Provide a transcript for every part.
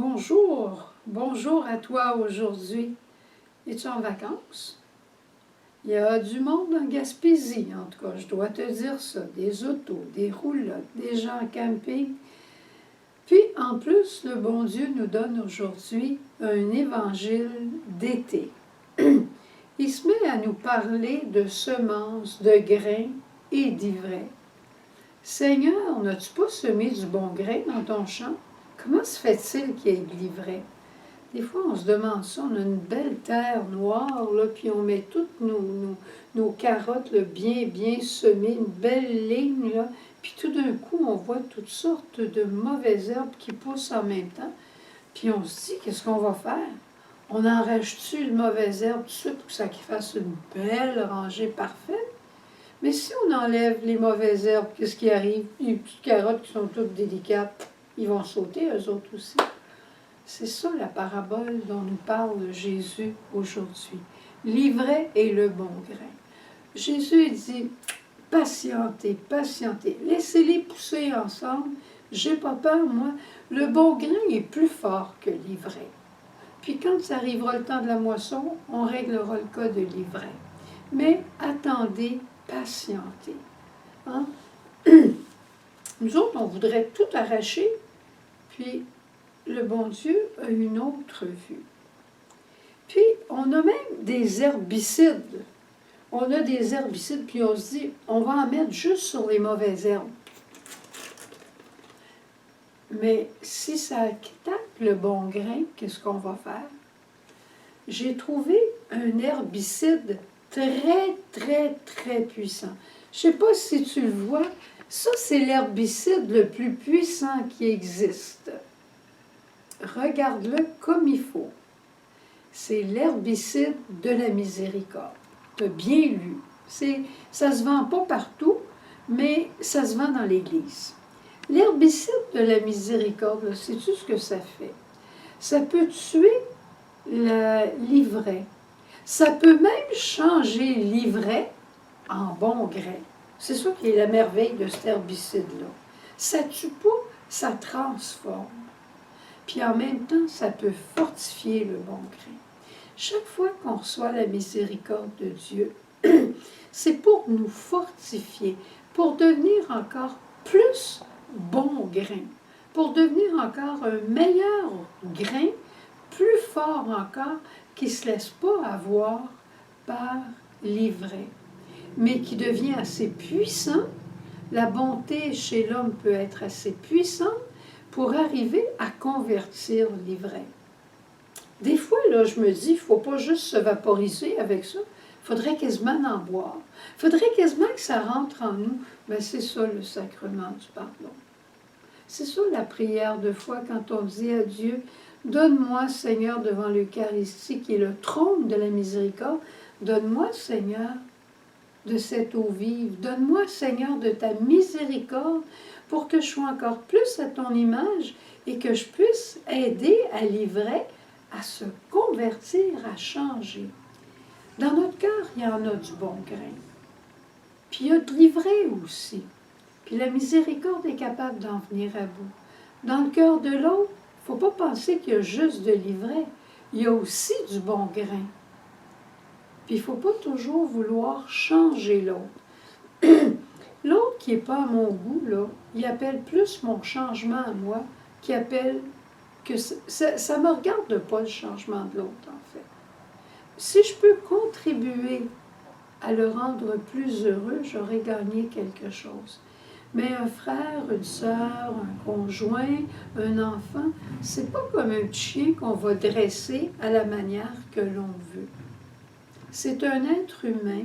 Bonjour, bonjour à toi aujourd'hui. Es-tu en vacances? Il y a du monde en Gaspésie, en tout cas, je dois te dire ça. Des autos, des roulottes, des gens en camping. Puis, en plus, le bon Dieu nous donne aujourd'hui un évangile d'été. Il se met à nous parler de semences, de grains et d'ivraies. Seigneur, n'as-tu pas semé du bon grain dans ton champ? Comment se fait-il qu'il y ait de l'ivraie? Des fois, on se demande ça, on a une belle terre noire, là, puis on met toutes nos carottes là, bien semées, une belle ligne, là, puis tout d'un coup, on voit toutes sortes de mauvaises herbes qui poussent en même temps. Puis on se dit, qu'est-ce qu'on va faire? On enrage-tu le mauvais herbe tout de suite pour que ça fasse une belle rangée parfaite? Mais si on enlève les mauvaises herbes, qu'est-ce qui arrive? Les petites carottes qui sont toutes délicates, ils vont sauter, eux autres aussi. C'est ça la parabole dont nous parle Jésus aujourd'hui. L'ivraie et le bon grain. Jésus dit, patientez, patientez, laissez-les pousser ensemble. J'ai pas peur, moi. Le bon grain est plus fort que l'ivraie. Puis quand ça arrivera le temps de la moisson, on réglera le cas de l'ivraie. Mais attendez, patientez. Hein? Nous autres, on voudrait tout arracher, puis le bon Dieu a une autre vue. Puis, on a même des herbicides. On a des herbicides, puis on se dit, on va en mettre juste sur les mauvaises herbes. Mais si ça attaque le bon grain, qu'est-ce qu'on va faire? J'ai trouvé un herbicide très puissant. Je ne sais pas si tu le vois, ça c'est l'herbicide le plus puissant qui existe. Regarde-le comme il faut. C'est l'herbicide de la miséricorde. Tu as bien lu. Ça ne se vend pas partout, mais ça se vend dans l'Église. L'herbicide de la miséricorde, sais-tu ce que ça fait? Ça peut tuer l'ivraie. Ça peut même changer l'ivraie en bon grain. C'est ça qui est la merveille de cet herbicide-là. Ça ne tue pas, ça transforme. Puis en même temps, ça peut fortifier le bon grain. Chaque fois qu'on reçoit la miséricorde de Dieu, c'est pour nous fortifier, pour devenir encore plus bon grain, pour devenir encore un meilleur grain, plus fort encore, qui ne se laisse pas avoir par l'ivraie, mais qui devient assez puissant. La bonté chez l'homme peut être assez puissante pour arriver à convertir l'ivraie. Des fois, là, je me dis, il ne faut pas juste se vaporiser avec ça. Il faudrait quasiment en boire. Il faudrait quasiment que ça rentre en nous. Mais c'est ça le sacrement du pardon. C'est ça la prière de foi quand on dit à Dieu, donne-moi, Seigneur, devant l'Eucharistie, qui est le trône de la miséricorde, donne-moi, Seigneur, de cette eau vive. Donne-moi, Seigneur, de ta miséricorde pour que je sois encore plus à ton image et que je puisse aider à l'ivraie à se convertir, à changer. Dans notre cœur, il y en a du bon grain. Puis il y a de l'ivraie aussi. Puis la miséricorde est capable d'en venir à bout. Dans le cœur de l'autre, il ne faut pas penser qu'il y a juste de l'ivraie. Il y a aussi du bon grain. Puis il ne faut pas toujours vouloir changer l'autre. L'autre qui n'est pas à mon goût, là, il appelle plus mon changement à moi, qui appelle que ça ne me regarde pas le changement de l'autre, en fait. Si je peux contribuer à le rendre plus heureux, j'aurais gagné quelque chose. Mais un frère, une sœur, un conjoint, un enfant, c'est pas comme un petit chien qu'on va dresser à la manière que l'on veut. C'est un être humain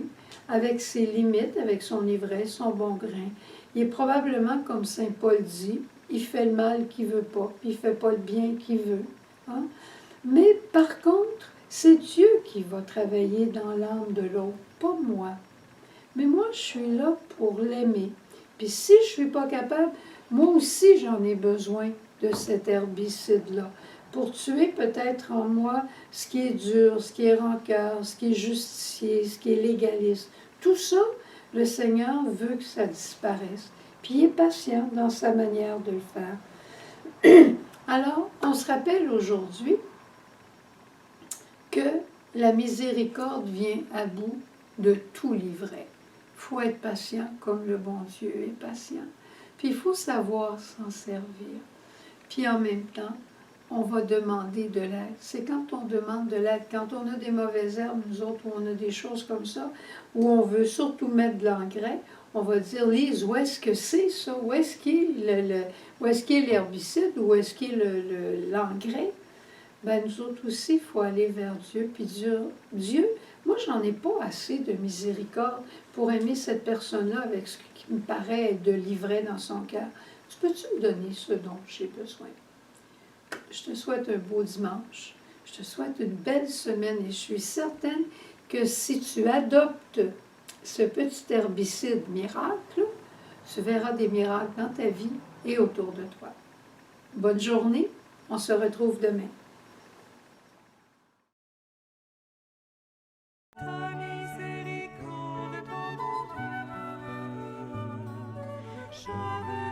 avec ses limites, avec son ivresse, son bon grain. Il est probablement, comme saint Paul dit, il fait le mal qu'il ne veut pas, puis il ne fait pas le bien qu'il veut. Hein? Mais par contre, c'est Dieu qui va travailler dans l'âme de l'autre, pas moi. Mais moi, je suis là pour l'aimer. Puis si je ne suis pas capable, moi aussi j'en ai besoin de cet herbicide-là, pour tuer peut-être en moi ce qui est dur, ce qui est rancœur, ce qui est justicier, ce qui est légaliste. Tout ça, le Seigneur veut que ça disparaisse. Puis il est patient dans sa manière de le faire. Alors, on se rappelle aujourd'hui que la miséricorde vient à bout de tout l'ivraie. Il faut être patient comme le bon Dieu est patient. Puis il faut savoir s'en servir. Puis en même temps, on va demander de l'aide. C'est quand on demande de l'aide, quand on a des mauvaises herbes, nous autres, où on a des choses comme ça, où on veut surtout mettre de l'engrais, on va dire, Lise, où est-ce que c'est ça? Où est-ce qu'il est l'herbicide? Où est-ce qu'il est l'engrais? Ben, nous autres aussi, il faut aller vers Dieu, puis Dieu, moi, j'en ai pas assez de miséricorde pour aimer cette personne-là avec ce qui me paraît être de l'ivraie dans son cœur. Tu peux-tu me donner ce dont j'ai besoin? Je te souhaite un beau dimanche. Je te souhaite une belle semaine et je suis certaine que si tu adoptes ce petit herbicide miracle, tu verras des miracles dans ta vie et autour de toi. Bonne journée, on se retrouve demain. Ta miséricorde, ô mon Dieu, je veux